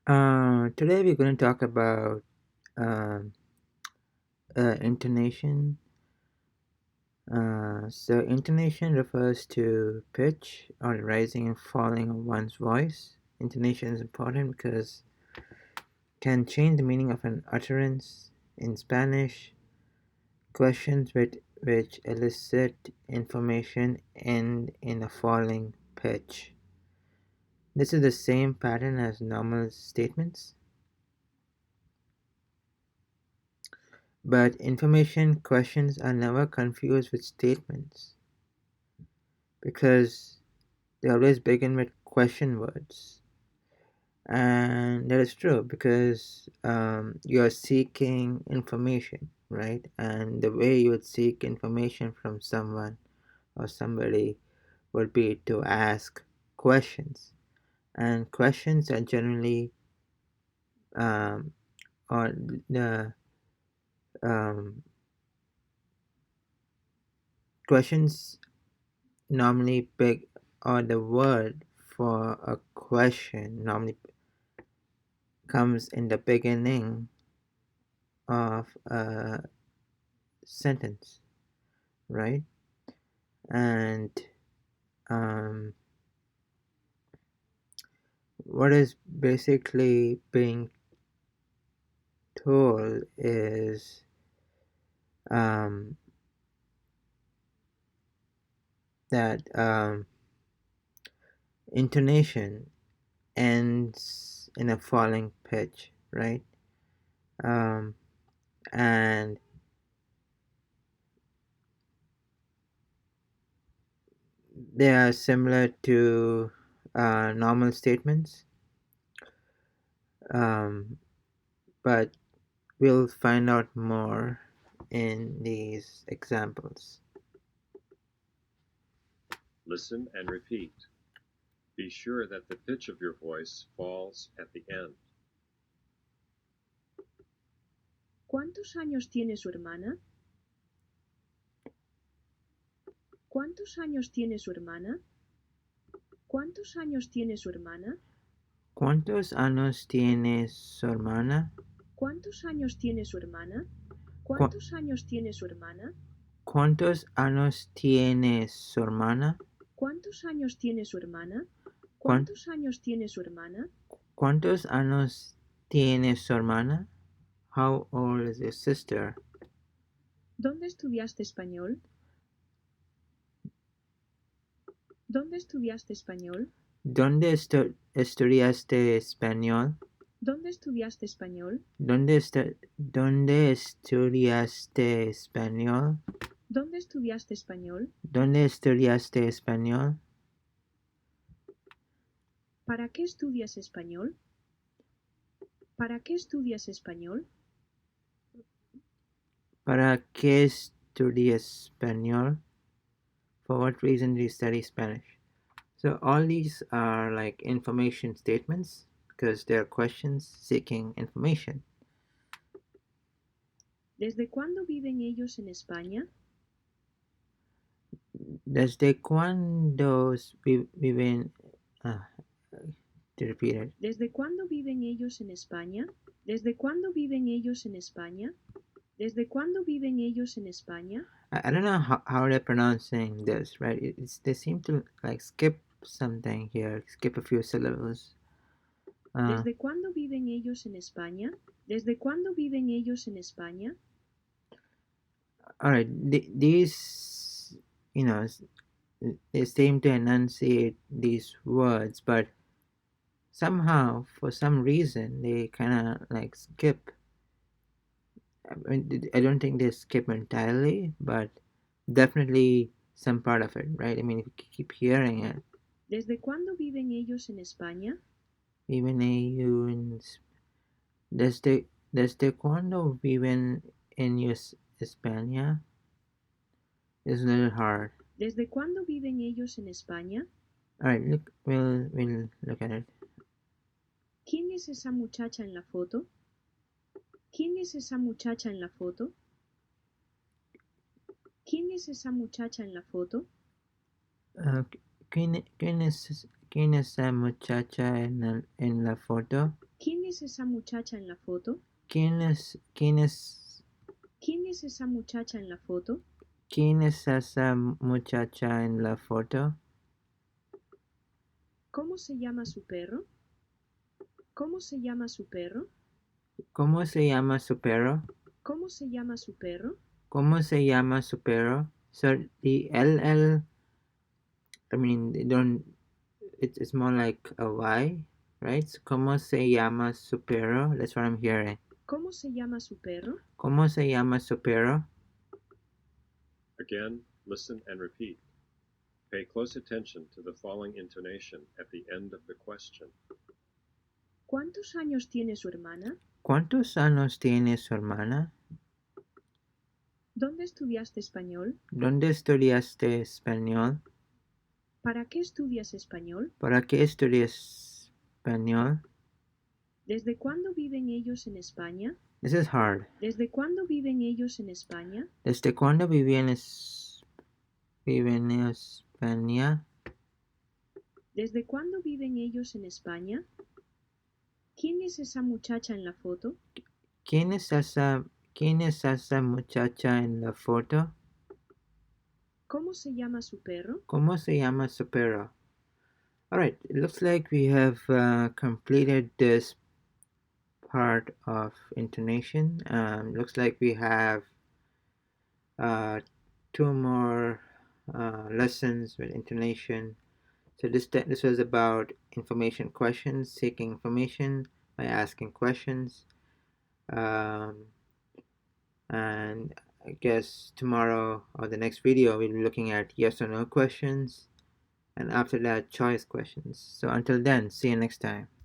Today we're going to talk about um, intonation. So intonation refers to pitch or rising and falling of one's voice. Intonation is important because it can change the meaning of an utterance. In Spanish, questions which elicit information end in a falling pitch. This is the same pattern as normal statements. But information questions are never confused with statements because they always begin with question words. And that is true because you are seeking information, right? And the way you would seek information from someone or somebody would be to ask questions. And questions are generally, um, or the um, questions normally big or the word for a question normally comes in the beginning of a sentence, right? And um, what is basically being told is um, that intonation ends in a falling pitch, right? Um, and they are similar to normal statements, um, but we'll find out more in these examples. Listen and repeat. Be sure that the pitch of your voice falls at the end. ¿Cuántos años tiene su hermana? ¿Cuántos años tiene su hermana? ¿Cuántos años tiene su hermana? ¿Cuántos años tiene su hermana? ¿Cuántos años tiene su hermana? ¿Cuántos años tiene su hermana? ¿Cuántos años tiene su hermana? ¿Cuántos años tiene su hermana? ¿Cuán- ¿Cuántos años tiene su hermana? ¿Cuántos años tiene su hermana? How old is your sister? ¿Dónde estudiaste español? ¿Dónde estudiaste español? ¿Dónde estudiaste español? ¿Dónde estudiaste español? ¿Dónde estudiaste español? ¿Dónde estudiaste español? ¿Dónde estudiaste español? ¿Para qué estudias español? ¿Para qué estudias español? ¿Para qué estudias español? For what reason do you study Spanish? So all these are like information statements because they're questions seeking information. ¿Desde cuándo viven ellos en España? ¿Desde cuándo viven? To repeat it. ¿Desde cuándo viven ellos en España? ¿Desde cuándo viven ellos en España? ¿Desde cuándo viven ellos en España? I don't know how they're pronouncing this, right? They seem to like skip something here, skip a few syllables. ¿Desde cuándo viven ellos en España? ¿Desde cuándo viven ellos en España? All right, these, they seem to enunciate these words, but somehow, for some reason, they kind of like skip. I mean, I don't think they skip entirely, but definitely some part of it, right? I mean, if you keep hearing it, ¿Desde cuándo viven ellos en España? even desde cuando viven en España is a little hard. ¿Desde cuándo viven ellos en España? All right, we'll look at it. ¿Quién es esa muchacha en la foto? ¿Quién es esa muchacha en la foto? ¿Quién es esa muchacha en la foto? Uh, ¿quién ¿Quién es esa muchacha en la foto? ¿Quién es esa muchacha en la foto? ¿Quién es ¿Quién es esa muchacha en la foto? quién es esa muchacha en la foto? ¿Cómo se llama su perro? ¿Cómo se llama su perro? ¿Cómo se llama su perro? ¿Cómo se llama su perro? ¿Cómo se llama su perro? So the LL, I mean, they don't. It's more like a Y, right? So, ¿cómo se llama su perro? That's what I'm hearing. ¿Cómo se llama su perro? ¿Cómo se llama su perro? Again, listen and repeat. Pay close attention to the falling intonation at the end of the question. ¿Cuántos años tiene su hermana? ¿Cuántos años tiene su hermana? ¿Dónde estudiaste español? ¿Dónde estudiaste español? ¿Para qué estudias español? ¿Para qué estudias español? ¿Desde cuándo viven ellos en España? This is hard. ¿Desde cuándo viven ellos en España? ¿Desde cuándo viven en España? ¿Desde cuándo viven ellos en España? ¿Quién es esa muchacha en la foto? ¿Quién es esa muchacha en la foto? ¿Cómo se llama su perro? ¿Cómo se llama su perro? Alright, it looks like we have completed this part of intonation. Looks like we have uh, two more lessons with intonation. So this was about information questions, seeking information by asking questions. And I guess tomorrow or the next video we'll be looking at yes or no questions, and after that choice questions. So until then, see you next time.